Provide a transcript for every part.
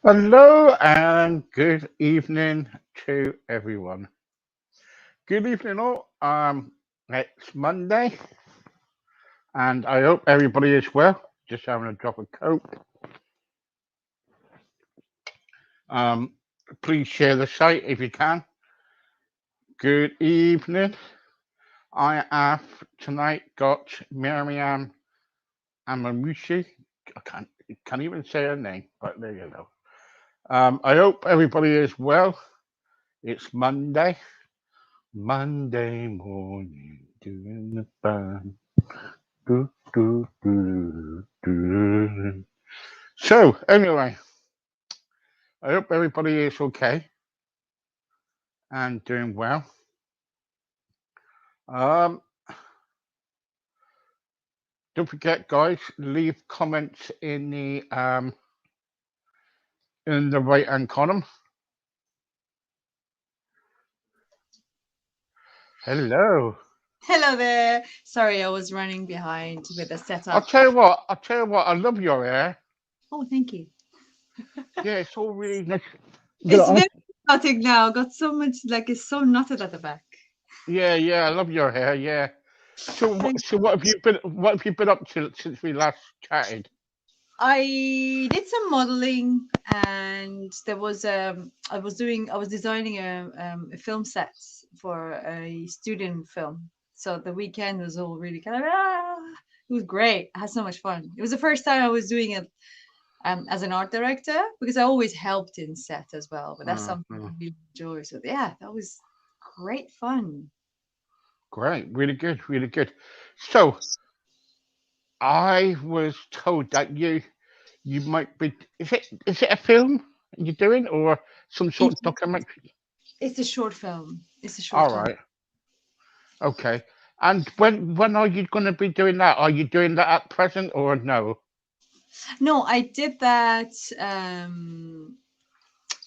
Hello and good evening to everyone. Good evening, all. It's Monday, and I hope everybody is well. Just having a drop of coke. Um, Please share the site if you can. Good evening. I have tonight got Maryam and Mamushi. I can't even say her name, but there you go. I hope everybody is well. It's Monday morning, doing the fun. Do, do, do, do. So, anyway, I hope everybody is okay and doing well. Um, don't forget, guys, leave comments in the right hand column. Hello. Hello there. Sorry, I was running behind with the I'll setup. tell you what. I'll tell you what. I love your hair. Oh, thank you. Yeah, it's all really nice. It's very exotic now. Got so much, like, it's so knotted at the back. Yeah. I love your hair. Yeah. So, Thank so what have you been? What have you been up to since we last chatted? I did some modeling, and I was designing a film set for a student film. So the weekend was all really kind of it was great. I had so much fun. It was the first time I was doing it as an art director, because I always helped in set as well, but that's something I really enjoy. So yeah, that was great fun. Great, really good, really good. So I was told that you might be. Is it a film you're doing or some sort It, of documentary? it's a short film. It's a short All film. right, okay. And when are you going to be doing that? Are you doing that at present or no? No, I did that.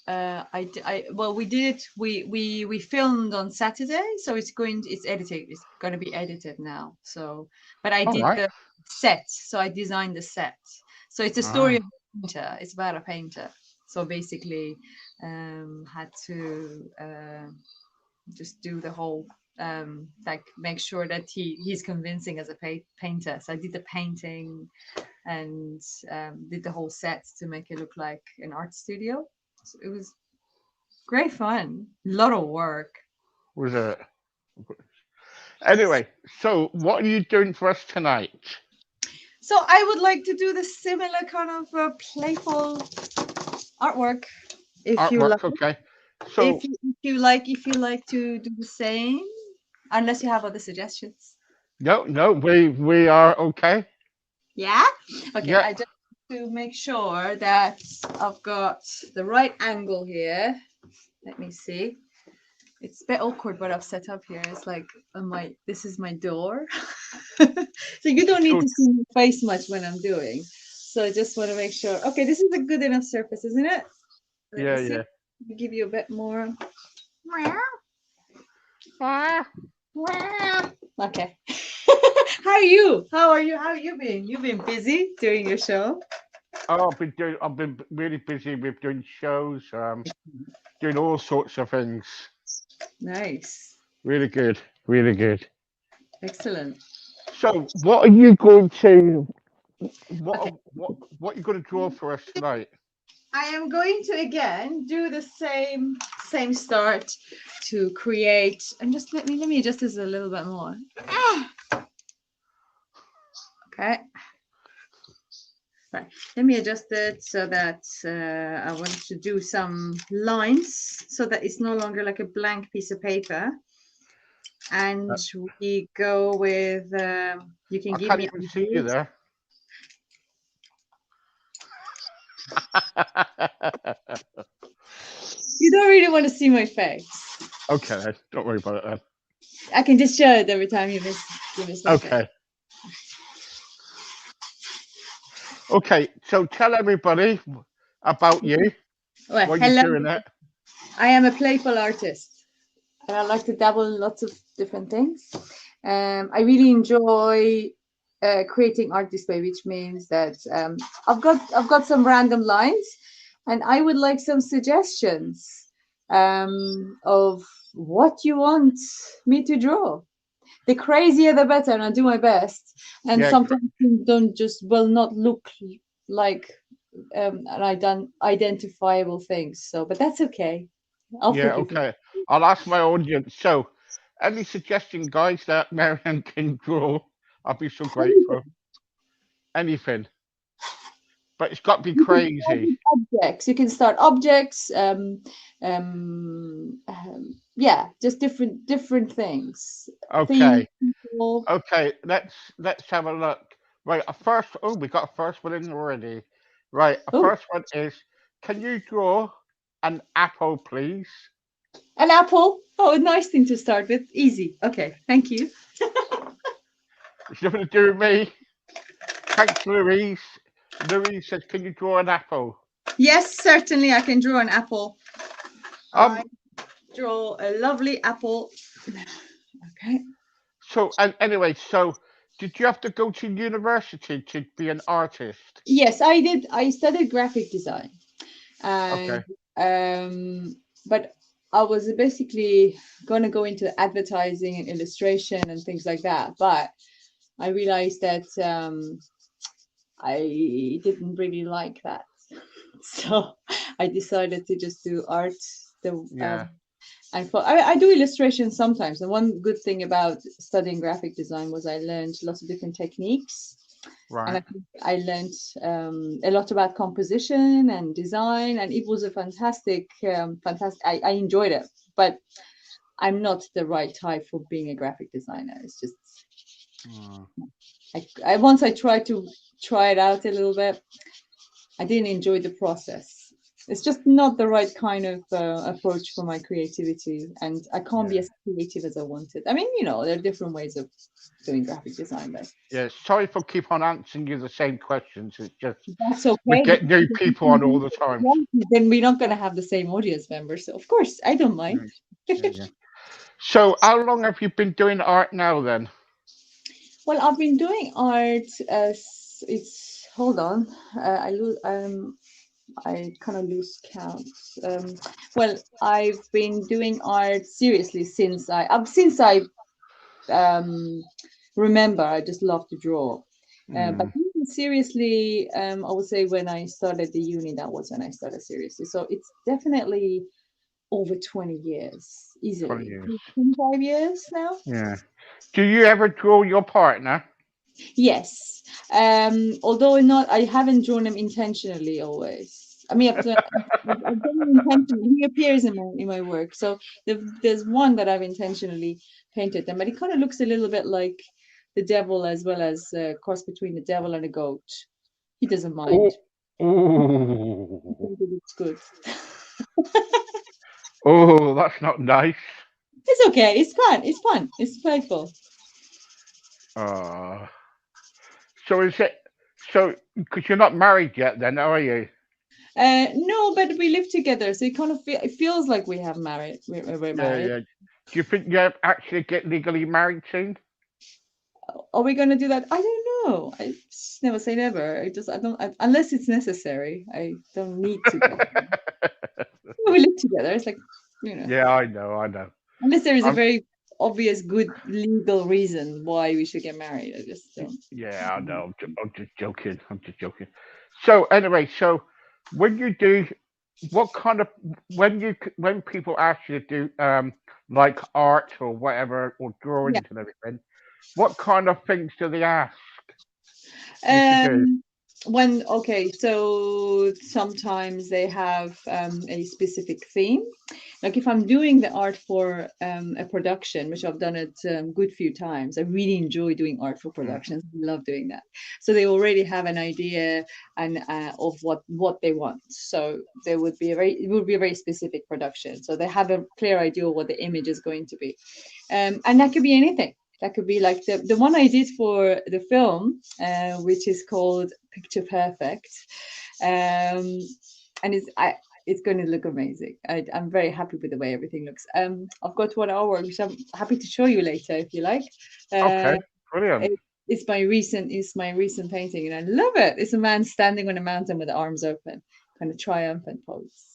Well, we did it. We filmed on Saturday, so it's edited. It's going to be edited now. So, but I All did right. the set. So I designed the set. So it's a story of Ah, a painter. It's about a painter. So basically, had to just do the whole like make sure that he's convincing as a painter. So I did the painting and did the whole set to make it look like an art studio. So it was great fun. A lot of work. was it? Anyway, so what are you doing for us tonight? So I would like to do the similar kind of playful artwork. If you like, Artwork, okay. So if you like to do the same, unless you have other suggestions. no, we are okay. Yeah. Okay. Yeah. I just to make sure that I've got the right angle here. Let me see. It's a bit awkward what I've set up here. It's like this is my door. So you don't need So to see my face much when I'm doing. So I just want to make sure. Okay, this is a good enough surface, isn't it? Let me see. yeah. Give you a bit more. Ah. Okay. How are you? How are you? How have you been? You've been busy doing your show. Oh, I've been really busy with doing shows, doing all sorts of things. Nice. Really good, really good. Excellent. So, what are you going to Okay. what are you going to draw for us tonight? I am going to again do the same start to create, and just let me adjust this a little bit more. Okay. Right. Let me adjust it so that I want to do some lines so that it's no longer like a blank piece of paper. And we go with, you can I give can't me even see you ideas. there. You don't really want to see my face. Okay, don't worry about it then. I can just show it every time you miss my face. Okay. Okay, so tell everybody about you. Well, What you're hello. doing it. I am a playful artist, and I like to dabble in lots of different things. I really enjoy creating art display, which means that I've got some random lines, and I would like some suggestions of what you want me to draw. The crazier the better, and I do my best. And Yeah, sometimes things don't just will not look like an identifiable things. So, but that's okay. I'll yeah, forgive you. okay. I'll ask my audience. So, any suggestion, guys, that Marianne can draw? I'll be so grateful. Anything, but it's got to be You can start crazy. with objects. You can start objects. Yeah, just different things. Things, Okay, people. okay. Let's have a look. Right, a first. Oh, we got a first one in already. Right, a Oh, first one is. Can you draw an apple, please? an apple. Oh, a nice thing to start with. Easy. Okay, thank you. It's nothing to do with me. Thanks, Louise. Louise says, "Can you draw an apple?" Yes, certainly I can draw an apple. I Um. draw a lovely apple. Okay. So, and anyway, so did you have to go to university to be an artist? Yes, I did. I studied graphic design, and Okay. but I was basically gonna go into advertising and illustration and things like that. But I realized that I didn't really like that, so I decided to just do art. The Yeah. I do illustration sometimes, and one good thing about studying graphic design was I learned lots of different techniques, and I Right. think I learned a lot about composition and design, and it was a fantastic. I enjoyed it, but I'm not the right type for being a graphic designer. It's just Mm. I once I tried to try it out a little bit. I didn't enjoy the process. It's just not the right kind of approach for my creativity, and I can't be Yeah. as creative as I wanted. I mean, there are different ways of doing graphic design, but Yeah. Sorry for keep on answering you the same questions. It's just that's we okay get because new people on all the time. then we're not going to have the same audience members. So of course, I don't mind. Yeah. Yeah. Yeah. So, how long have you been doing art now then? Well, I've been doing art as it's hold on, I kind of lose count. Well, I've been doing art seriously since I um, remember. I just love to draw. But Mm, really seriously, I would say when I started the uni, that was when I started seriously. So it's definitely over 20 years, 20 easily. years. 25 years now? Yeah. Do you ever draw your partner? Yes. Although not, I haven't drawn him intentionally always. I mean, I've done it intentionally. He appears in my work. So there's one that I've intentionally painted them, but it kind of looks a little bit like the devil as well as a cross between the devil and a goat. He doesn't mind. Oh, He oh, thinks it looks good. oh, that's not nice. It's okay. It's fun. It's fun. It's playful. Uh, so is it, so, because you're not married yet then, are you? No, but we live together, so it feels like we're Yeah, married. yeah. Do you think you actually get legally married soon? Are we gonna do that? I don't know. I just never say never. I don't unless it's necessary. I don't need to get. We live together. It's like you know, Yeah, I know, I know. unless there is a I'm, very obvious good legal reason why we should get married. I just don't. yeah, I know. I'm just joking. I'm just joking. So anyway, so when you do, what kind of when people ask you to do like art or whatever or Yeah. drawings and everything, what kind of things do they ask you to do? Um, when okay, so sometimes they have a specific theme. Like if I'm doing the art for a production, which I've done it good few times, I really enjoy doing art for Mm, productions. Love doing that. So they already have an idea and of what they want. So there would be it would be a very specific production. So they have a clear idea of what the image is going to be, and that could be anything. That could be like the one I did for the film, which is called picture perfect. Um, and it's going to look amazing. I'm very happy with the way everything looks. I've got one artwork which I'm happy to show you later if you like. Okay, Uh, brilliant, it, it's my recent painting, and I love it. It's a man standing on a mountain with the arms open, kind of triumphant pose.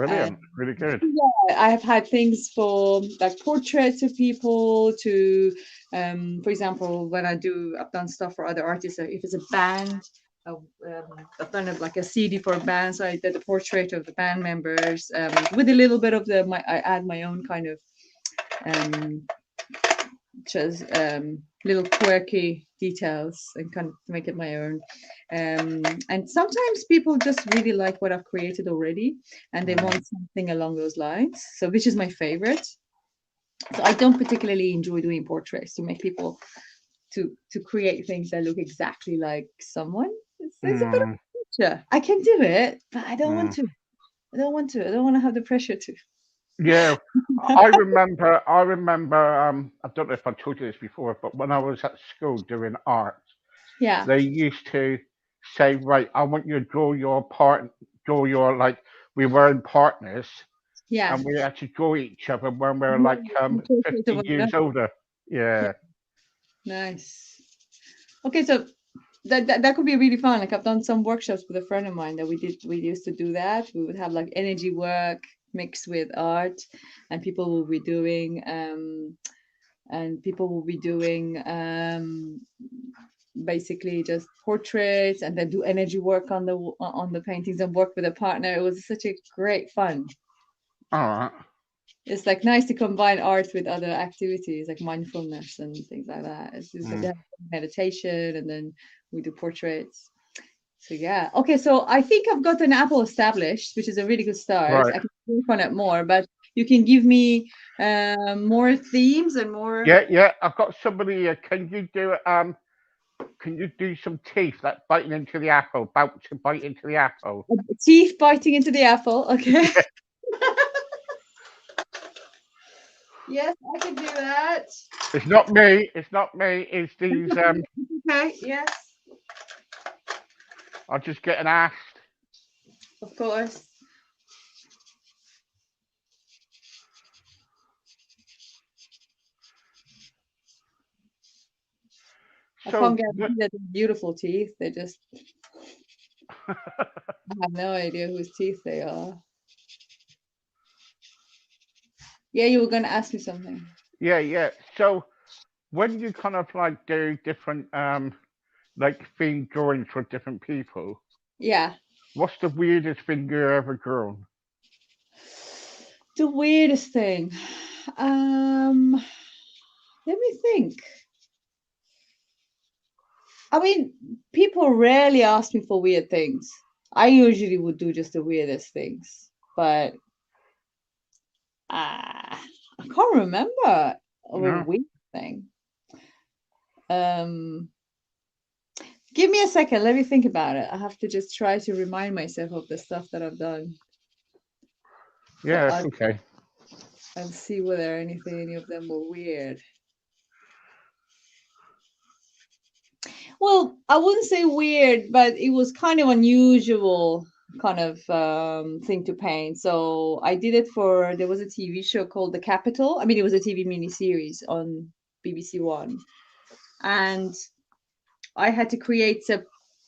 Um, brilliant, really good. yeah, I have had things for like portraits of people to, for example, when I've done stuff for other artists. If it's a band, I've done it like a CD for a band. So I did a portrait of the band members with a little bit of I add my own kind of um, just little quirky details and kind of to make it my own. And sometimes people just really like what I've created already and they Mm, want something along those lines. So, which is my favorite. So, I don't particularly enjoy doing portraits to make people to create things that look exactly like someone. It's a bit of mm, pressure. I can do it, but I don't want mm. to. I don't want to. I don't want to have the pressure to. Yeah, I remember. I remember. I don't know if I told you this before, but when I was at school doing art, Yeah. they used to say, "Right, I want you to draw your like we weren't partners, Yeah. and we had to draw each other when we were Yeah, like the portrait of 50 one years another. older." Yeah. Yeah. Nice. Okay, so that could be really fun. Like I've done some workshops with a friend of mine that we used to do that. We would have like energy work mixed with art, and people will be doing basically just portraits and then do energy work on the paintings and work with a partner. It was such a great fun. All right. It's like nice to combine art with other activities like mindfulness and things like that. It's just like Mm, they have meditation and then we do portraits. So yeah. Okay, so I think I've got an apple established, which is a really good start. right. I can work on it more, but you can give me more themes and more Yeah, yeah. I've got somebody here. Can you do it? Can you do some teeth like biting into the apple, about to bite into the apple? teeth biting into the apple. Okay. Yeah. Yes, I can do that. It's not me. It's not me. It's these. Okay, yes, I'm just getting asked. of course. I can't So guarantee that they're beautiful teeth. They just I have no idea whose teeth they are. Yeah, you were gonna ask me something. yeah, yeah. So when you kind of like do different like theme drawings for different people, Yeah. what's the weirdest thing you ever drawn? The weirdest thing. Um, Let me think. I mean, people rarely ask me for weird things. I usually would do just the weirdest things, but I can't remember of a No. weird thing. Um, Give me a second. Let me think about it. I have to just try to remind myself of the stuff that I've done for Yeah, that's others okay. and see whether any of them were weird. Well, I wouldn't say weird, but it was kind of unusual kind of thing to paint. So I did it for there was a TV show called The Capital. I mean, it was a TV miniseries on BBC One, and I had to create a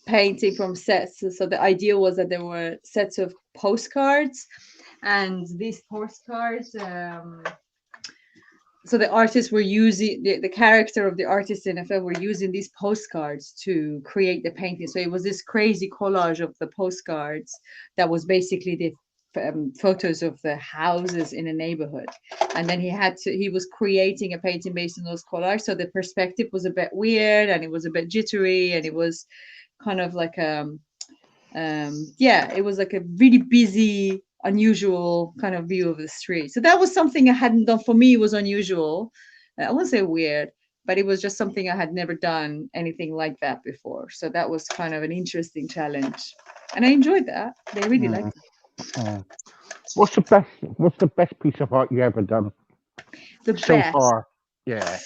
painting from sets. So the idea was that there were sets of postcards, and these postcards. So the artists were using the character of the artist in the film were using these postcards to create the painting. So it was this crazy collage of the postcards that was basically the photos of the houses in a neighborhood, and then he was creating a painting based on those collages. So the perspective was a bit weird and it was a bit jittery and it was kind of like yeah, it was like a really busy, unusual kind of view of the street. So that was something I hadn't done. For me, it was unusual. I wouldn't say weird, but it was just something I had never done anything like that before. So that was kind of an interesting challenge, and I enjoyed that. They really Mm, liked it. mm. What's the best? What's the best piece of art you ever done The so best. far? Yeah.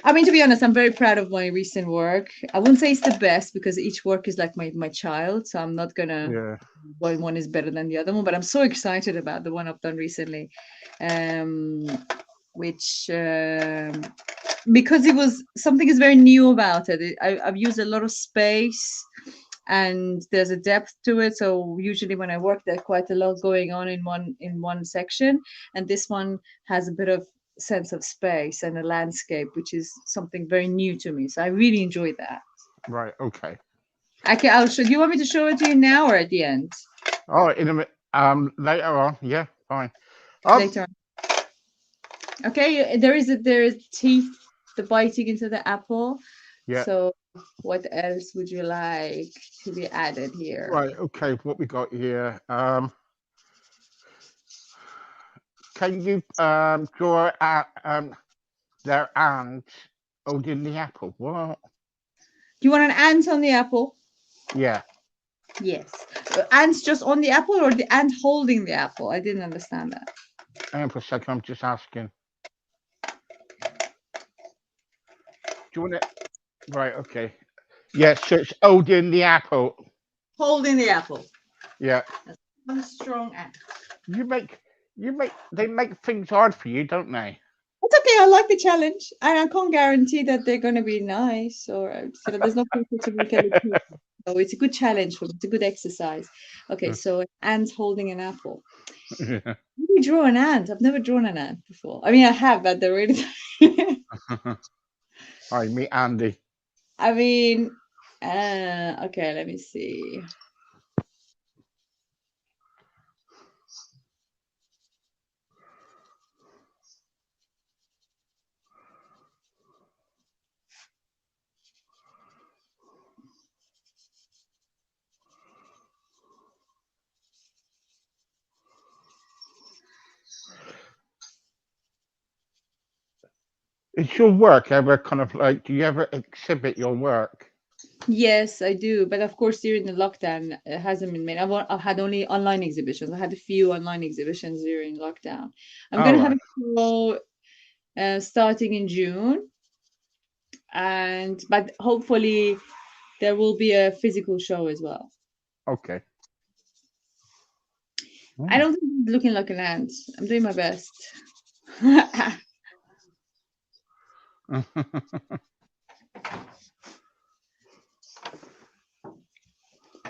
I mean, to be honest, I'm very proud of my recent work. I wouldn't say it's the best because each work is like my child, so I'm not gonna Yeah. one is better than the other one. But I'm so excited about the one I've done recently, um, which because it was something is very new about it. I've used a lot of space, and there's a depth to it. So usually when I work, there's quite a lot going on in one section, and this one has a bit of sense of space and a landscape, which is something very new to me. So I really enjoyed that. Right. Okay. I'll show. Do you want me to show it to you now or at the end? Oh, in a minute. Later on. Yeah. Fine. Um. Later on. Okay, there is teeth, the biting into the apple. Yeah. So what else would you like to be added here? Right. Okay. What we got here? Can you draw out their ant holding the apple? What? Do you want an ant on the apple? Yeah. Yes. Ants just on the apple or the ant holding the apple? I didn't understand that. Hang on for a second. I'm just asking. Do you want it? Right. Okay. Yeah. So it's holding the apple. Holding the apple. Yeah. That's one strong ant. You make. You make. They make things hard for you, don't they? It's okay. I like the challenge, and I can't guarantee that they're going to be nice or so there's no pressure to make any. So it's a good challenge for me. It's a good exercise. Okay, so an ant holding an apple. Yeah. How do you draw an ant? I've never drawn an ant before. I mean, I have, but they're really. Hi, meet Andy. I mean, okay, let me see. Is your work ever kind of like? Do you ever exhibit your work? Yes, I do. But of course, during the lockdown, it hasn't been made. I've had only online exhibitions. I had a few online exhibitions during lockdown. I'm All going to have right. a show starting in June, and but hopefully there will be a physical show as well. Okay. I Mm. don't think it's looking like an ant. I'm doing my best.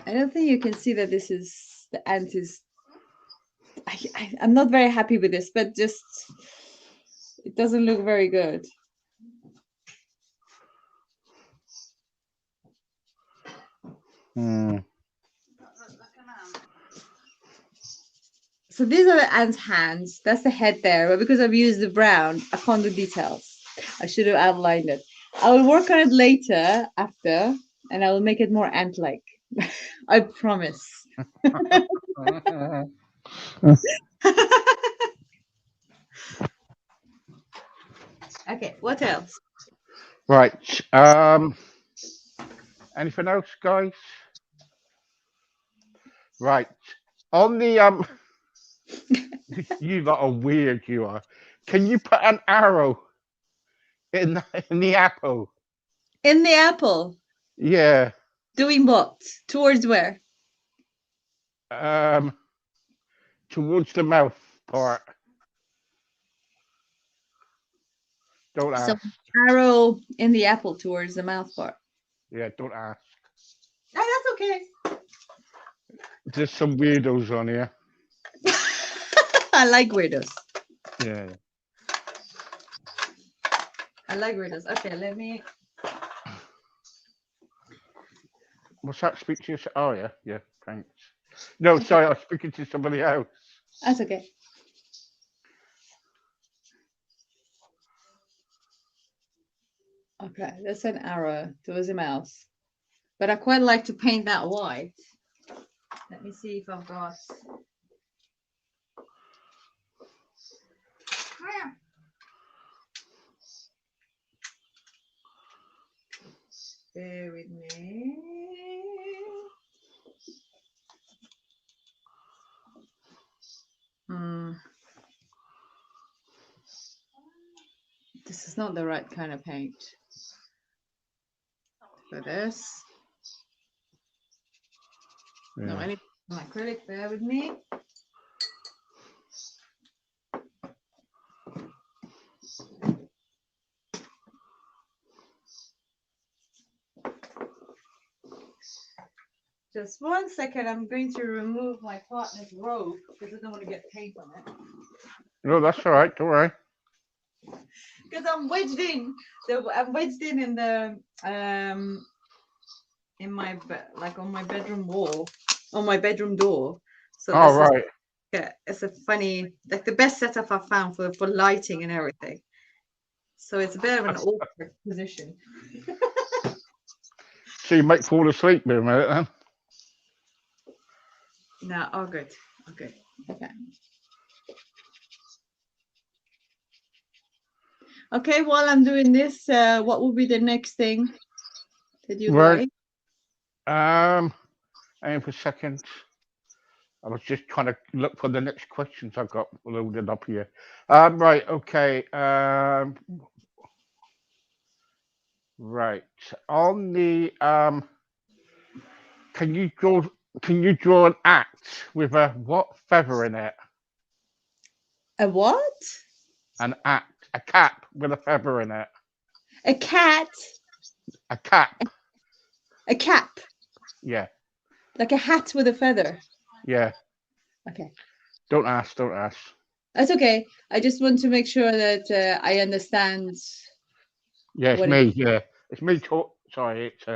I don't think you can see that this is the ant is. I'm not very happy with this, but just it doesn't look very good. Hmm. So these are the ant's hands. That's the head there, but because I've used the brown, I can't do details. I should have outlined it. I will work on it later after, and I will make it more ant-like. I promise. Okay, what else? Right. Anything else, guys? Right. On the you lot are weird. You are. Can you put an arrow in the apple? In the apple. Yeah. Doing what? Towards where? Um. Towards the mouth part. Don't So ask. arrow in the apple towards the mouth part. Yeah. Don't ask. Oh, that's okay. There's some weirdos on here. I like weirdos. Yeah. I like weirdos. Okay, let me. What's that? Speak to you. Oh yeah. Yeah. Thanks. No, Okay, sorry. I was speaking to somebody else. that's okay. Okay, that's an arrow towards the mouth. But I quite like to paint that white. Let me see if I've got. Bear with me. Hmm. This is not the right kind of paint for this. No, Yeah. I need my acrylic. Bear with me. Just 1 second. I'm going to remove my partner's robe because I don't want to get paint on it. No, that's all right. Don't worry. Because I'm wedged in. I'm wedged in the in my like on my bedroom wall, on my bedroom door. So All this is right. it's a funny, like the best setup I've found for lighting and everything. So it's a bit of an awkward position. So you might fall asleep in a minute then. No, oh good, okay, okay. Okay, while I'm doing this, what will be the next thing that you'd Right. like? Hang on for a second. I was just trying to look for the next questions I've got loaded up here. Right. Okay. Right. On the can you draw? Can you draw an axe with a what feather in it? A what? An axe, a cap with a feather in it. A cat? A cap. A cap? Yeah. Like a hat with a feather? Yeah. Okay. Don't ask. Don't ask. That's okay. I just want to make sure that I understand Yeah, it's what it. me. Yeah, it's me. Sorry, it's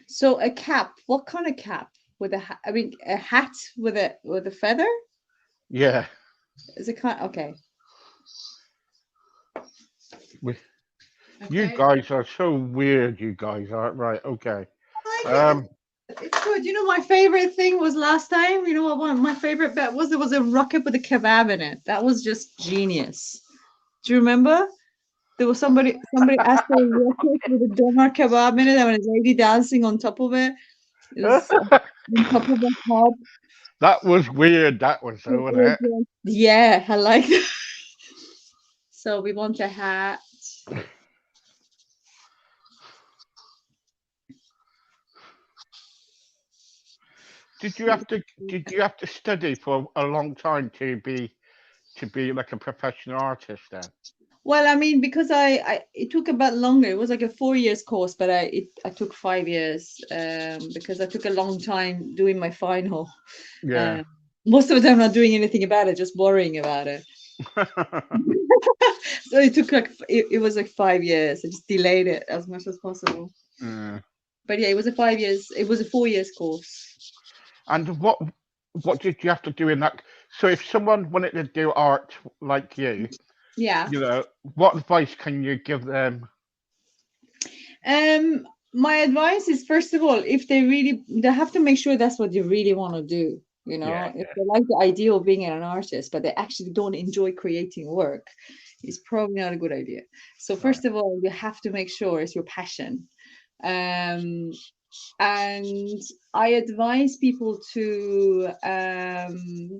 So a cap. What kind of cap? With a I mean, a hat with a feather. yeah. Is it kind? Okay. We, you Okay. guys are so weird. You guys are right. Okay. I like it. Um. It's good. You know, my favorite thing was last time. You know what? One my favorite bet was there was a rocket with a kebab in it. That was just genius. Do you remember? There was somebody asked for a rocket with a doner kebab in it, and a lady dancing on top of it. It was on top of a hob. That was weird. That was It so, wasn't was it? yeah, I like that. So we want a hat. Did you have to? Did you have to study for a long time to be like a professional artist? Then. Well, I mean, because I it took a bit longer. It was like a 4 years course, but I took 5 years because I took a long time doing my final. Yeah. Um, most of the time, not doing anything about it, just worrying about it. So it took like it was like 5 years. I just delayed it as much as possible. Mm. But yeah, it was a 5 years. It was a 4 years course. And what did you have to do in that? So if someone wanted to do art like Yeah. you know, what advice can you give them? Um, my advice is first of all, if they have to make sure that's what they really want to do. You Yeah, know, if they like the idea of being an artist, but they actually don't enjoy creating work, it's probably not a good idea. So right. first of all, you have to make sure it's your passion. Um, and I advise people to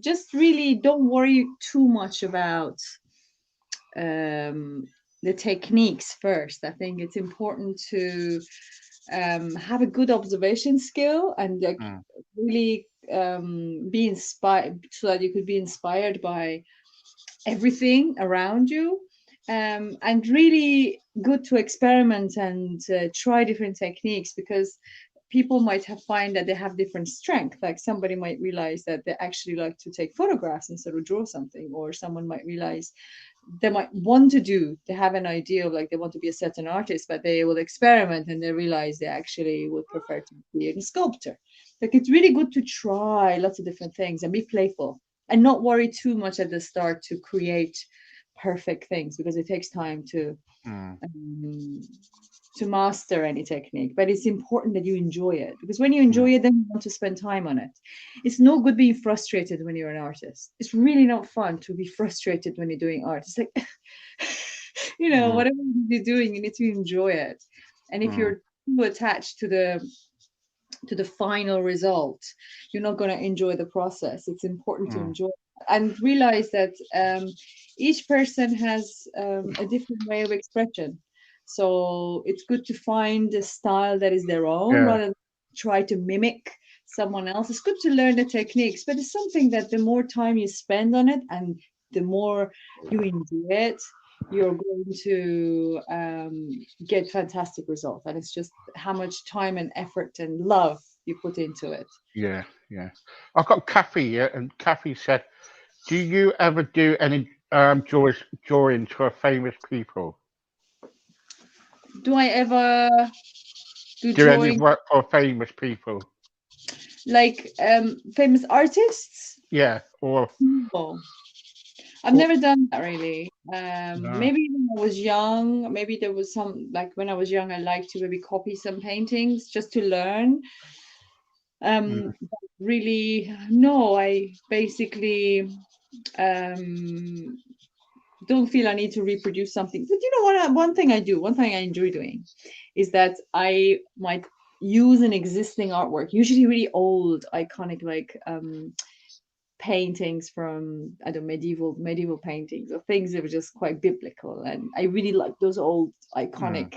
just really don't worry too much about um, the techniques first. I think it's important to have a good observation skill and like Mm, really be inspired so that you could be inspired by everything around you, and really good to experiment and try different techniques because people might have find that they have different strength, like somebody might realize that they actually like to take photographs instead of draw something, or someone might realize they might want to do they have an idea of like they want to be a certain artist, but they will experiment and they realize they actually would prefer to be a sculptor. Like it's really good to try lots of different things and be playful and not worry too much at the start to create perfect things because it takes time mm, um, to master any technique, but it's important that you enjoy it because when you mm, enjoy it then you want to spend time on it. It's no good being frustrated when you're an artist. It's really not fun to be frustrated when you're doing art. It's like mm, whatever you're doing you need to enjoy it, and if mm, you're too attached to the final result, you're not going to enjoy the process. It's important to mm. enjoy. and realize that each person has a different way of expression. So it's good to find a style that is their own Yeah, rather than try to mimic someone else. It's good to learn the techniques, but it's something that the more time you spend on it and the more you enjoy it, you're going to get fantastic results. And it's just how much time and effort and love you put into it. yeah, yeah. I've got Kathy here, and Kathy said, "Do you ever do any drawings for famous people? Do I ever do Do any drawing work for famous people? like famous artists? Yeah, No, I've or never done that really. no, Maybe when I was young, maybe there was some like when I was young, I liked to maybe copy some paintings just to learn. mm, But really, no, I basically um, don't feel I need to reproduce something. But you know what? One thing I do, one thing I enjoy doing, is that I might use an existing artwork, usually really old, iconic, like paintings from I don't know, medieval paintings or things that were just quite biblical, and I really like those old mm. iconic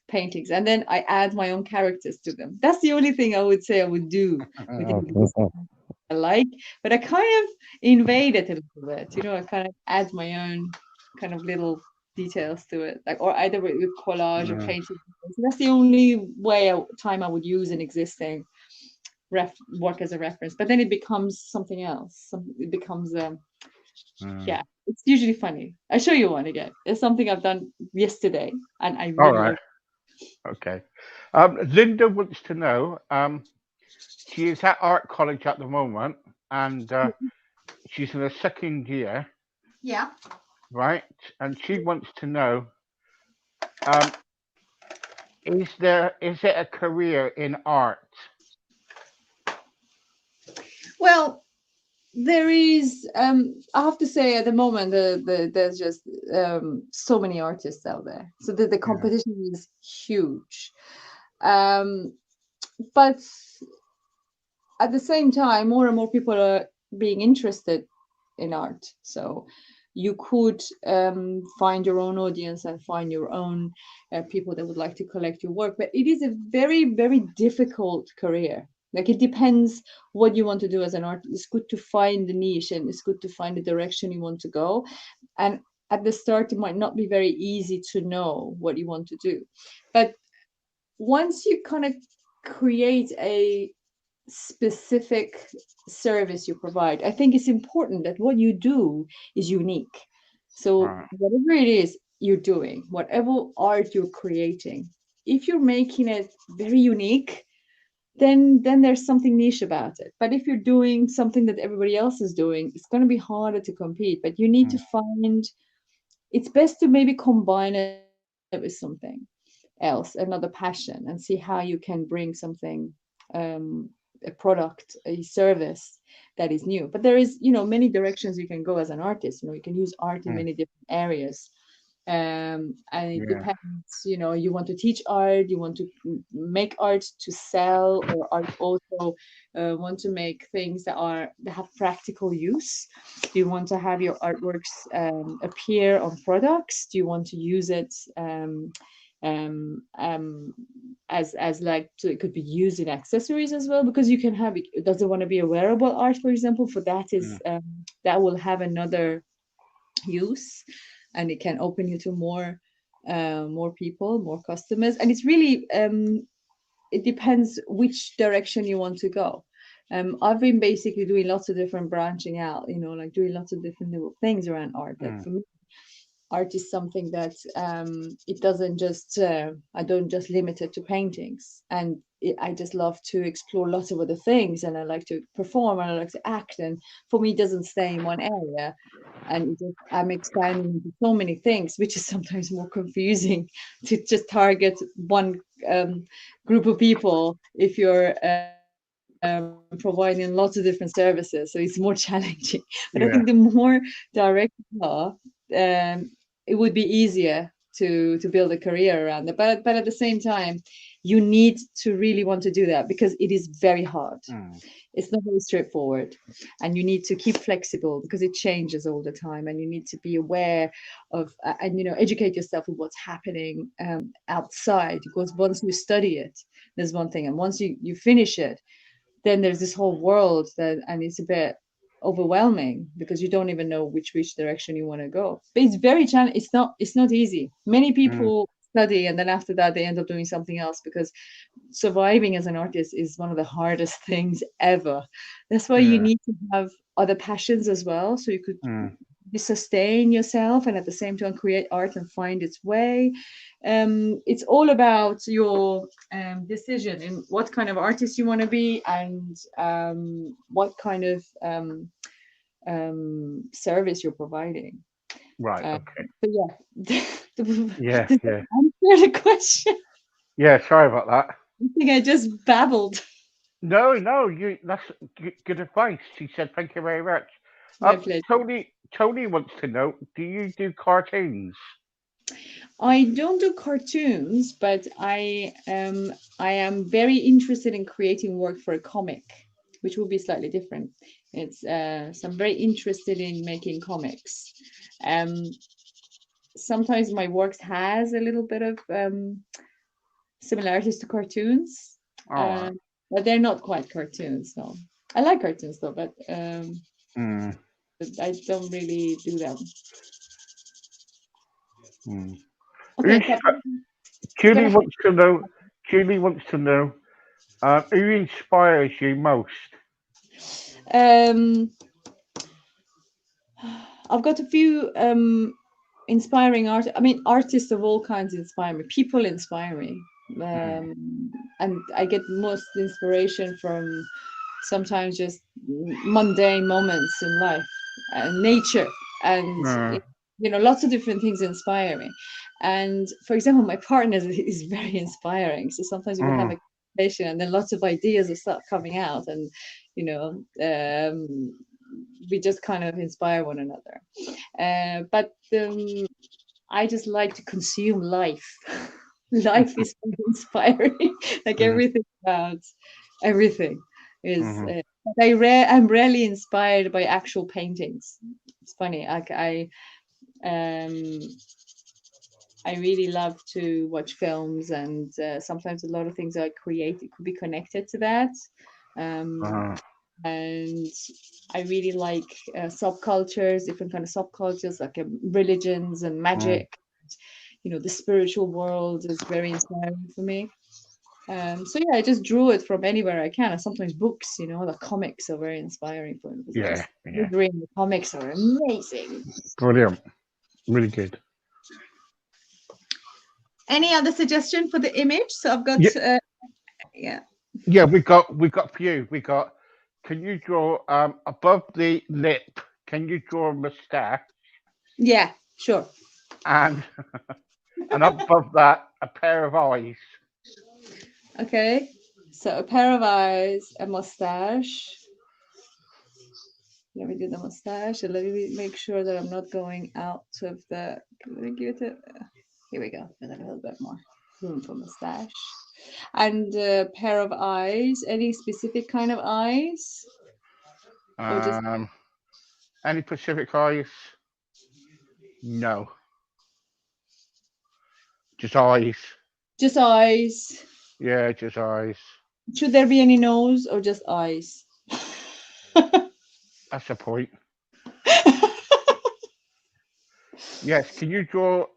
paintings. And then I add my own characters to them. That's the only thing I would say I would do with the existing I like, but I kind of invade it a little bit. You know, I kind of add my own kind of little details to it, like or either with collage or Mm, painting. So that's the only time I would use an existing work as a reference. But then it becomes something else. It becomes mm. yeah. It's usually funny. I show you one again. It's something I've done yesterday, and I All really right, love. okay. Linda wants to know. She is at art college at the moment, and she's in the second year, Yeah. right? And she wants to know, um, is it a career in art? Well, there is, I have to say, at the moment, there's just so many artists out there, so the Yeah, competition is huge. Um, but at the same time, more and more people are being interested in art. So you could find your own audience and find your own people that would like to collect your work. But it is a very, very difficult career. Like it depends what you want to do as an artist. It's good to find the niche and it's good to find the direction you want to go. And at the start, it might not be very easy to know what you want to do. But once you kind of create a specific service you provide, I think it's important that what you do is unique. So, right. whatever it is you're doing, whatever art you're creating, if you're making it very unique, then there's something niche about it. But if you're doing something that everybody else is doing, it's going to be harder to compete. But you need to Mm, find it's best to maybe combine it with something else, another passion, and see how you can bring something, um, a product, a service that is new. But there is, many directions you can go as an artist. You can use art in mm, many different areas. And it yeah, depends, you want to teach art, you want to make art to sell, or art also want to make things that have practical use. Do you want to have your artworks appear on products? Do you want to use it um, um, as like so it could be used in accessories as well? Because you can have it. Does it want to be a wearable art, for example? For that is mm, that will have another use, and it can open you to more people, more customers. And it's really it depends which direction you want to go. I've been basically doing lots of different branching out, like doing lots of different little things around art. Like mm, for me, art is something that it doesn't just I don't just limit it to paintings, and I just love to explore lots of other things, and I like to perform and I like to act, and for me it doesn't stay in one area, and I'm expanding into so many things, which is sometimes more confusing to just target one group of people if you're providing lots of different services. So it's more challenging. But I think the yeah, more direct you are, um, it would be easier to build a career around it. But at the same time, you need to really want to do that because it is very hard. Mm. It's not very straightforward, and you need to keep flexible because it changes all the time, and you need to be aware of and educate yourself with what's happening outside, because once you study it, there's one thing, and once you finish it, then there's this whole world that, and it's a bit overwhelming because you don't even know which direction you want to go. But it's very challenging. It's not easy. Many Mm. people study and then after that they end up doing something else, because surviving as an artist is one of the hardest things ever. That's why you Yeah. need to have other passions as well, so you could Mm. sustain yourself and at the same time create art and find its way. It's all about your decision in what kind of artist you want to be, and what kind of service you're providing. Right. uh, Okay. but yeah, Yeah. does that Yeah. answer the question? Yeah. Sorry about that. I think I just babbled. No, no. That's good advice. She said, "Thank you very much." My pleasure. Tony wants to know: do you do cartoons? I don't do cartoons, but I am very interested in creating work for a comic, which will be slightly different. It's so I'm very interested in making comics. Um, Sometimes my works has a little bit of similarities to cartoons, All right. um, but they're not quite cartoons. No, I like cartoons though, Mm. but I don't really do them. Mm. Okay, Who's, so I'm Julie gonna. wants to know. Julie wants to know. Who inspires you most? Um, I've got a few inspiring art. I mean, artists of all kinds inspire me. People inspire me, Mm. and I get most inspiration from sometimes just mundane moments in life, nature, and Uh, lots of different things inspire me. And for example, my partner is very inspiring. So sometimes we will have mm. a conversation, and then lots of ideas will start coming out, and we just kind of inspire one another. But I just like to consume life. Life is very inspiring. Like Mm. everything about everything is. Mm. But I'm rarely inspired by actual paintings. It's funny. Um, I really love to watch films, and sometimes a lot of things I create it could be connected to that. Um, Uh, and I really like subcultures, different kind of subcultures, like religions and mm. magic. The spiritual world is very inspiring for me. So yeah, I just drew it from anywhere I can. And sometimes books, the comics are very inspiring for me because it Yeah. just Yeah. reading the comics are amazing. Brilliant. Really good. Any other suggestion for the image? So I've got Yeah. yeah. Yeah. We got a few. We got. Can you draw above the lip? Can you draw a moustache? Yeah, sure. And and up above that, a pair of eyes. Okay. So a pair of eyes, a mustache. Let me do the mustache, and let me make sure that I'm not going out of the. Let me give it a. Here we go. With a little bit more room for mustache. And a pair of eyes. Any specific kind of eyes, or just Um, any Pacific eyes? No, just eyes. eyes? Yeah, just eyes. Should there be any nose or just eyes? That's the point. Yes. Can you draw?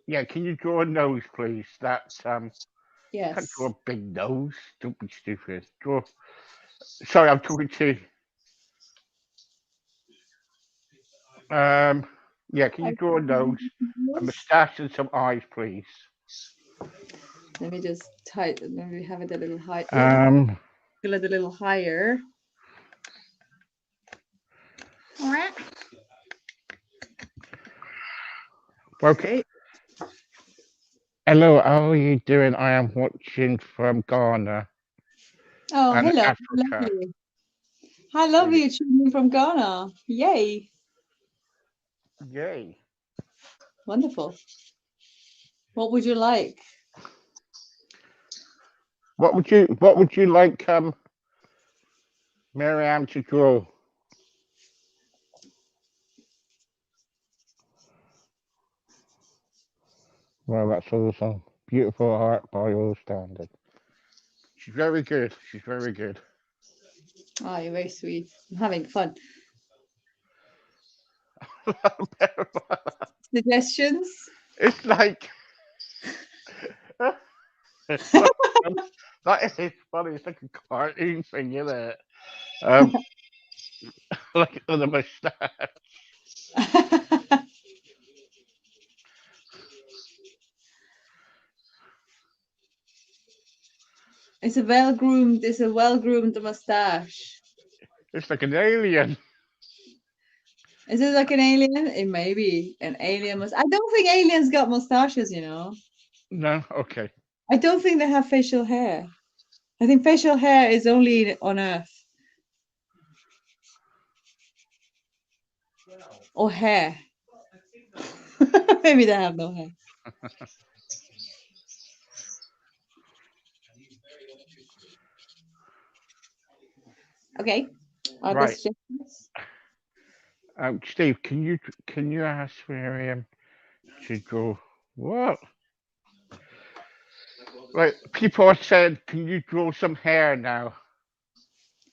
Yeah. Can you draw a nose, please? Can't draw Yes. a big nose. Don't be stupid. Draw. Sorry, I'm talking to. Um. Yeah. Can you draw a nose, a moustache, and some eyes, please? Let me just type. Let me have it a little high. Oh, Um. a little higher. Okay. Okay. Hello. How are you doing? I am watching from Ghana Oh, and hello. Africa. Lovely. How lovely you're tuning in from Ghana. Yay. Yay. Wonderful. What would you like? What would you like Maryam to draw? Well, that's awesome. Beautiful art by all standards. She's very good. She's very good. Oh, you're very sweet. I'm having fun. Suggestions? It's like it's so funny. That is funny. It's like a cartoon thing, isn't it? Um, like on the moustache. It's a well-groomed mustache. It's like an alien. Is it like an alien? It may be an alien must. I don't think aliens got mustaches, you know. No, okay. I don't think they have facial hair. I think facial hair is only on Earth. Or hair. Maybe they have no hair. Okay. Other Right. suggestions? Steve, can you ask Miriam to draw what? Right. People are saying, can you draw some hair now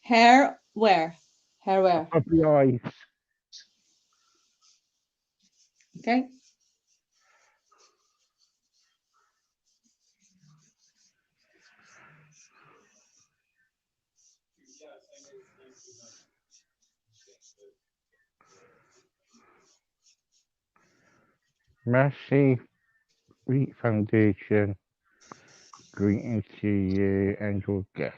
Hair where? Hair where? above the eyes? Okay. Mercy Wheat Foundation. Greetings to you and your guest.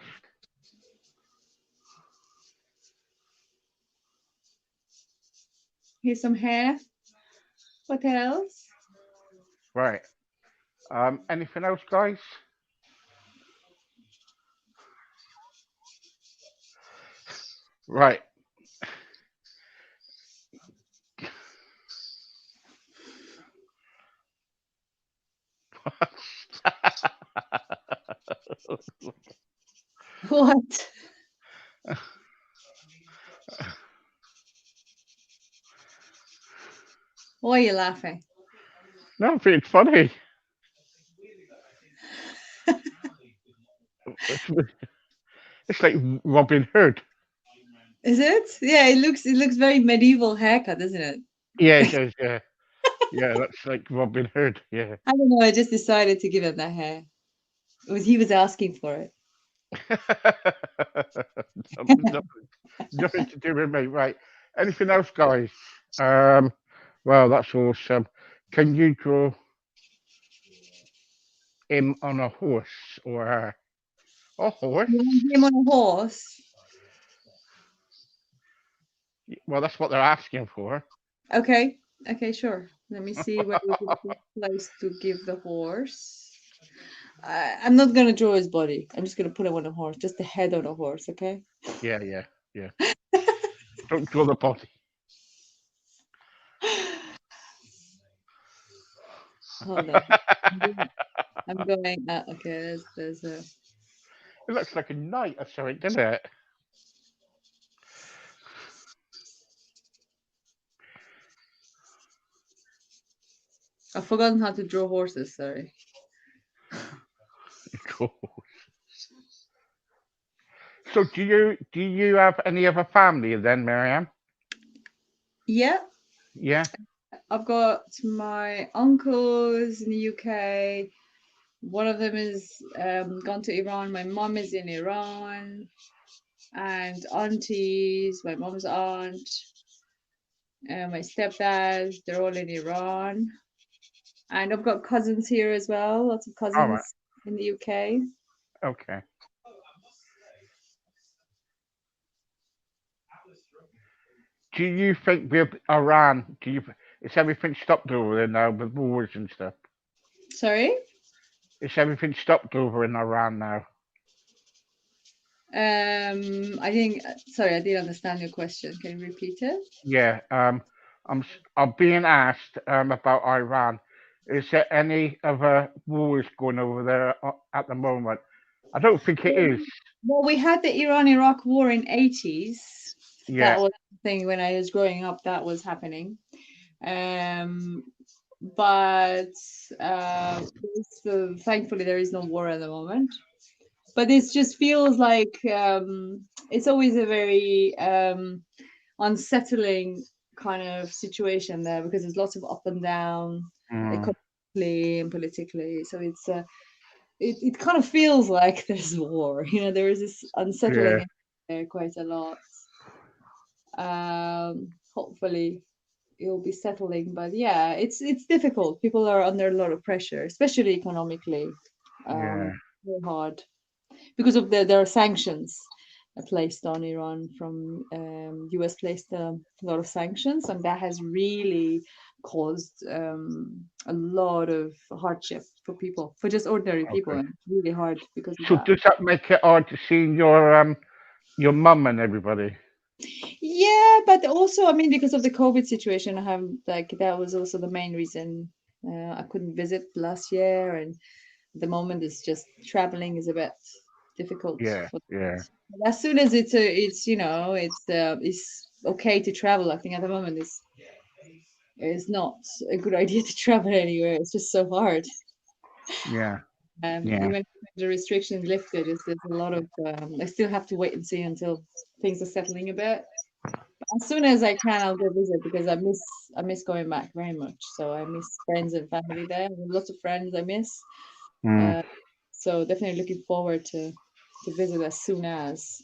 Here's some hair. What else? Right. Anything else, guys? Right. What? Why are you laughing? No, it's funny. It's, it's like Robin Hood. Is it? Yeah, it looks very medieval haircut, doesn't it? Yeah, it does. Yeah, yeah. That's like Robin Hood. Yeah. I don't know. I just decided to give him that hair. He was asking for it. nothing, nothing to do with me. Right. Anything else, guys? Um. Well, that's awesome. Can you draw him on a horse or a horse? You want him on a horse? Well, that's what they're asking for. Okay. Okay, sure. Let me see where would be the best place to give the horse. I'm not gonna draw his body. I'm just gonna put him on a horse, just the head on a horse. Okay. Yeah, yeah, yeah. Don't draw the body. Hold on. I'm It going. I'm going okay, there's a. looks like a knight or something, doesn't it? I've forgotten how to draw horses. Sorry. Cool. So, do you have any other family then, Miriam? Yeah, Yeah. I've got my uncles in the UK. One of them is gone to Iran. My mom is in Iran, and aunties, my mom's aunt, my stepdad, they're all in Iran. And I've got cousins here as well, lots of All right. cousins in the UK. Okay. Do you think with Iran, is everything stopped over there now with wars and stuff? Sorry? Is everything stopped over in Iran now? I think, sorry, I didn't understand your question. Can you repeat it? Yeah. I'm being asked about Iran. Is there any other wars going over there at the moment? I don't think it is. Well, we had the Iran-Iraq war in 80s. That Yeah. was the thing when I was growing up. That was happening. Um, but thankfully there is no war at the moment. But this just feels like it's always a very unsettling kind of situation there because there's lots of up and down Mm, economically and politically. So it kind of feels like there's war. There is this yeah. unsettling there quite a lot. Hopefully it'll be settling, but yeah, it's difficult. People are under a lot of pressure, especially economically. Yeah. Very hard because of there are sanctions placed on Iran from US placed a lot of sanctions, and that has really caused a lot of hardship for people, for just ordinary people, Okay. and it's really hard because of So that. does that make it hard to see your mum and everybody? Yeah, but also, I mean, because of the COVID situation, I have like that was also the main reason I couldn't visit last year, and at the moment it's just traveling is a bit difficult Yeah. for. Yeah. But as soon as it's okay to travel, I think at the moment it's not a good idea to travel anywhere. It's just so hard. Yeah. Yeah. Even if the restrictions lifted, there's a lot of I still have to wait and see until things are settling a bit. As soon as I can, I'll go visit because I miss going back very much. So I miss friends and family there. I have lots of friends I miss. Mm. Uh, so definitely looking forward to visit as soon as.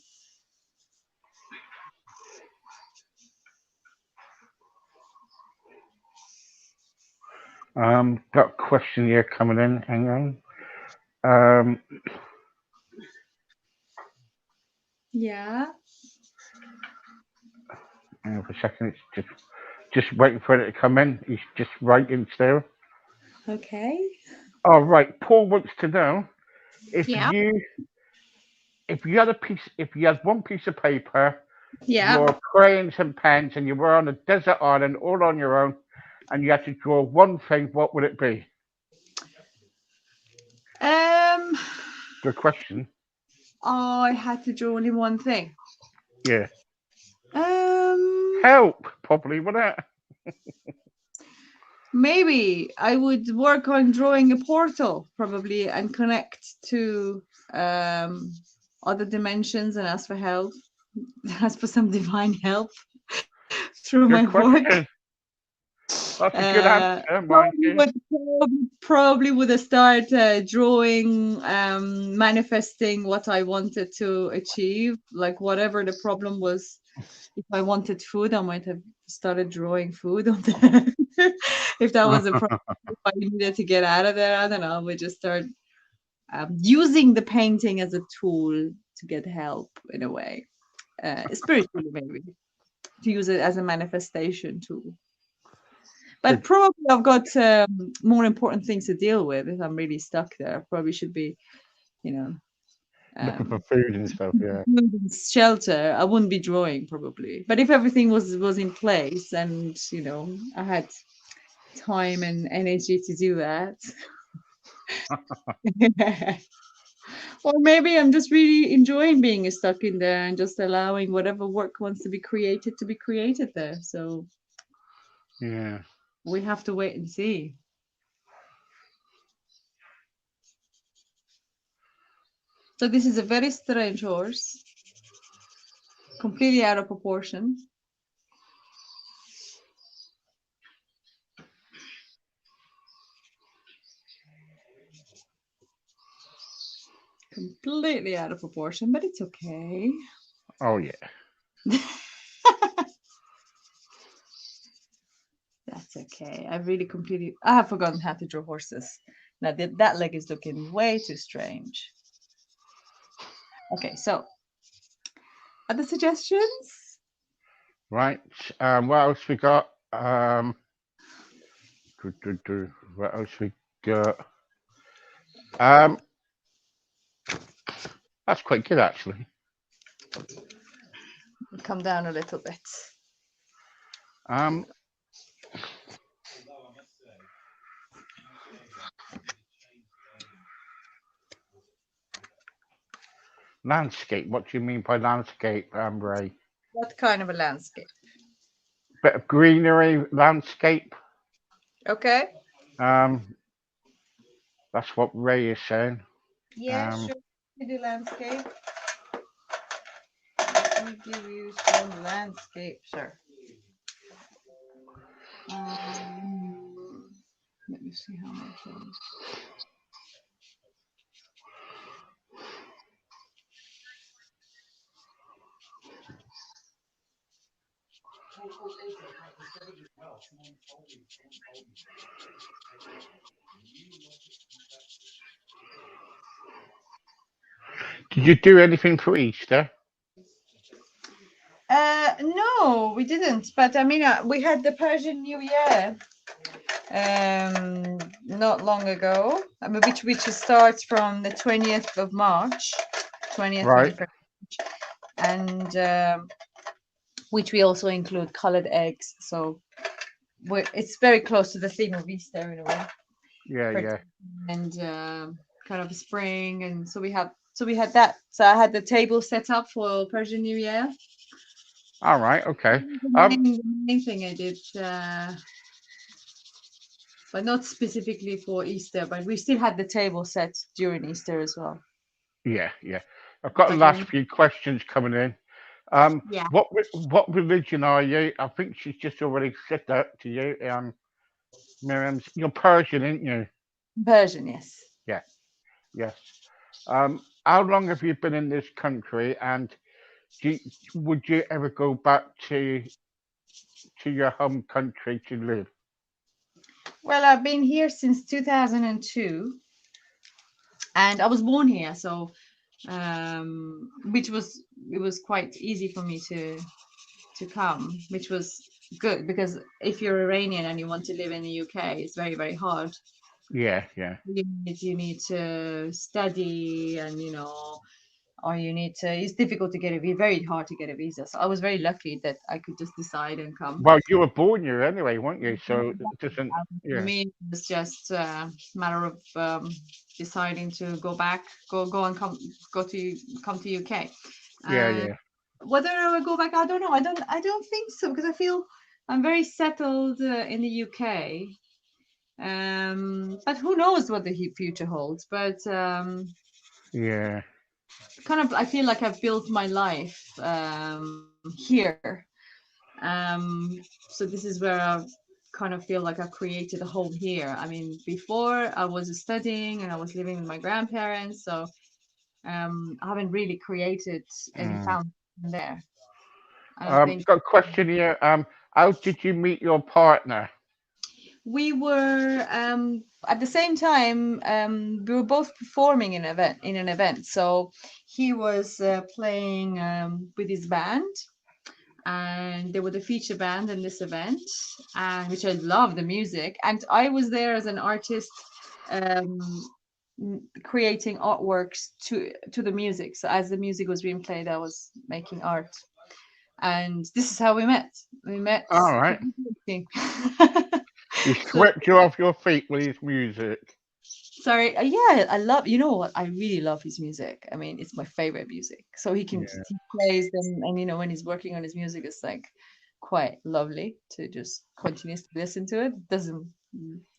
Got a question here coming in. Hang on. Um, Yeah. hang on for a second. It's just waiting for it to come in. He's just writing still. Okay. All right. Paul wants to know if Yeah. if you had one piece of paper, Yeah. your crayons and pens, and you were on a desert island all on your own, and you had to draw one thing, what would it be? Um. Good question. I had to draw only one thing. Yeah. Um. Help, probably, wouldn't it? Maybe I would work on drawing a portal probably and connect to um other dimensions and ask for help, ask for some divine help through Good my work. question. That's a good Uh, answer, mind probably you. would probably would have started drawing, manifesting what I wanted to achieve, like whatever the problem was. If I wanted food, I might have started drawing food on there. If that was a problem, if I needed to get out of there, I don't know. I would just start using the painting as a tool to get help in a way, spiritually maybe, to use it as a manifestation tool. But Good. probably I've got more important things to deal with if I'm really stuck there. Probably should be, you know, Looking for um, food and stuff, yeah. food and shelter. I wouldn't be drawing probably. But if everything was in place and I had time and energy to do that, or maybe I'm just really enjoying being stuck in there and just allowing whatever work wants to be created there. So Yeah. we have to wait and see. So this is a very strange horse, completely out of proportion. Completely out of proportion, but it's okay. Oh, yeah. That's okay. I have forgotten how to draw horses. Now that leg is looking way too strange. Okay, so other suggestions? Right. What else we got? What else we got? Um, that's quite good, actually. Come down a little bit. Um, Landscape. What do you mean by landscape, Ray? What kind of a landscape? Bit of greenery, landscape. Okay. Um, that's what Ray is saying. Yeah, Um, sure. We do landscape. Let me give you some landscape, sir. Let me see how much it is. did you do anything for Easter? No, we didn't. But I mean, we had the Persian New Year not long ago. I mean, which starts from the 20th of March, 20th, Right. 21st, and which we also include colored eggs. So it's very close to the theme of Easter in a way, Yeah, yeah. and kind of spring. And so we had that. So I had the table set up for Persian New Year. All right. Okay. The main thing I did, but not specifically for Easter. But we still had the table set during Easter as well. Yeah, yeah. I've got the But last few questions coming in. yeah, What religion are you? I think she's just already said that to you. Miriam's, you're Persian, aren't you? Persian, yes. Yeah, yes. How long have you been in this country, and do you, would you ever go back to your home country to live? Well, I've been here since 2002, and I was born here, so which was it was quite easy for me to come, which was good because if you're Iranian and you want to live in the UK, it's very, very hard. Yeah, yeah, You need to study and or you need to it's difficult to get a visa, very hard to get a visa. So I was very lucky that I could just decide and come. well, you were born here anyway, weren't you? So it doesn't. For Yeah, me, it was just a matter of deciding to go and come to UK. yeah, And yeah, whether I will go back, I don't know. I don't think so because I feel I'm very settled in the UK. But who knows what the future holds? But yeah, kind of, I feel like I've built my life here. So this is where I kind of feel like I created a home here. I mean, before I was studying and I was living with my grandparents, so I haven't really created any mm. foundation there. And I think Got a question here. How did you meet your partner? we were at the same time we were both performing in an event. So he was playing with his band, and they were the feature band in this event, and which I love the music. And I was there as an artist, um, creating artworks to the music. So as the music was being played, I was making art, and this is how we met. We met. All right. He So swept you off your feet with his music. sorry, yeah, I love. You know what? I really love his music. I mean, it's my favorite music. So Yeah, he plays them, and when he's working on his music, it's like quite lovely to just continuously listen to it.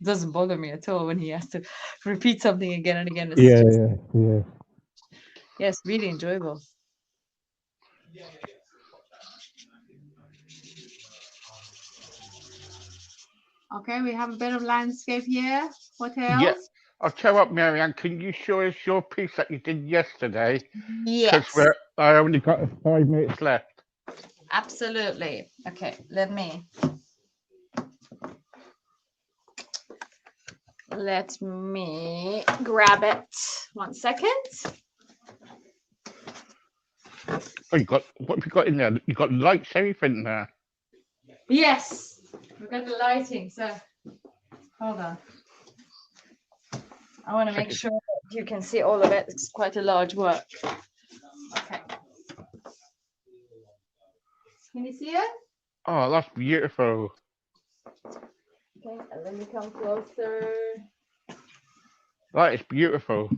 Doesn't bother me at all when he has to repeat something again and again. It's Yeah, just yeah, yeah. yes, really enjoyable. Okay, we have a bit of landscape here. What yeah. else? I'll tell you what, Marianne. Can you show us your piece that you did yesterday? Because Yes, I only got 5 minutes left. absolutely. Okay, let me grab it. 1 second. Oh, you got what have you got in there? You got lights, everything there. Yes, we've got the lighting. So hold on. I want to make Second. sure that you can see all of it. It's quite a large work. Okay. Can you see it? Oh, that's beautiful. Okay, and let me come closer. That is beautiful.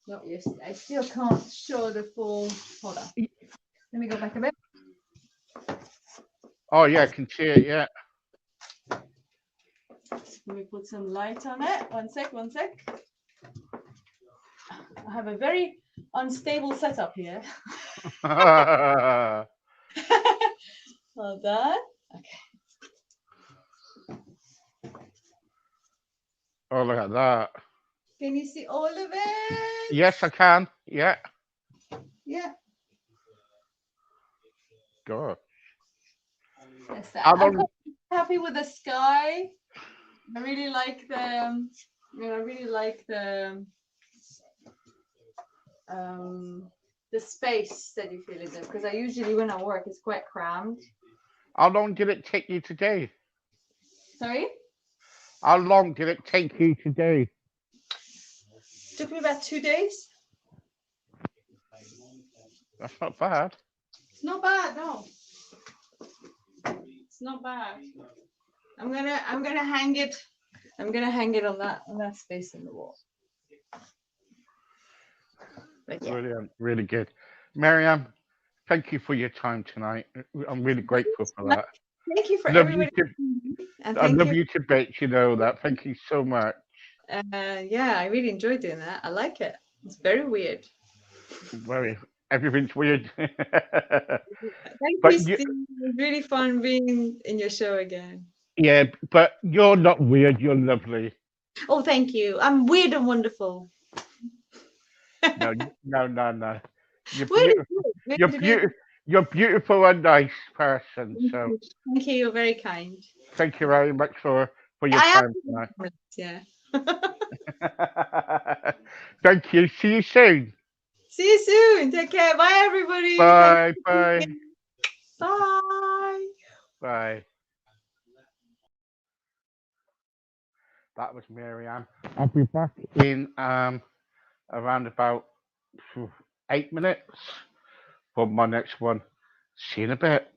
Not yesterday. I still can't show the full. Hold on. Let me go back a bit. Oh yeah, I can see it. Yeah. Let me put some light on it. One sec, one sec. I have a very unstable setup here. Oh, Hold on. Okay. look at that. Can you see all of it? Yes, I can. Yeah. Yeah. Good. That's that. How I'm long? quite happy with the sky. I really like I really like um, the space that you feel in there because I usually when I work it's quite crammed. How long did it take you today? Sorry, How long did it take you today? took me about 2 days. That's not bad. It's not bad, no. It's not bad. I'm gonna hang it. I'm gonna hang it on that space in the wall. But yeah. Brilliant. Really good. Maryam, thank you for your time tonight. I'm really grateful for that. Thank you for Love you everybody, to. and I thank love you. you to bits. You know that. Thank you so much. Yeah, I really enjoyed doing that. I like it. It's very weird. Very. Everything's weird. Thank you, but you, Steve. It was really fun being in your show again. yeah, but you're not weird. You're lovely. Oh, thank you. I'm weird and wonderful. No, no, no, no. You're Weird is beautiful. good. You're Weird is good. beautiful. You're beautiful and nice person. Thank So you. Thank you. You're very kind. thank you very much for your I time am. tonight. Yeah. Thank you. See you soon. See you soon. Take care. Bye, everybody. Thank Bye. Bye. you. Bye. Bye. That was Maryam. I'll be back in around about 8 minutes for my next one. See you in a bit.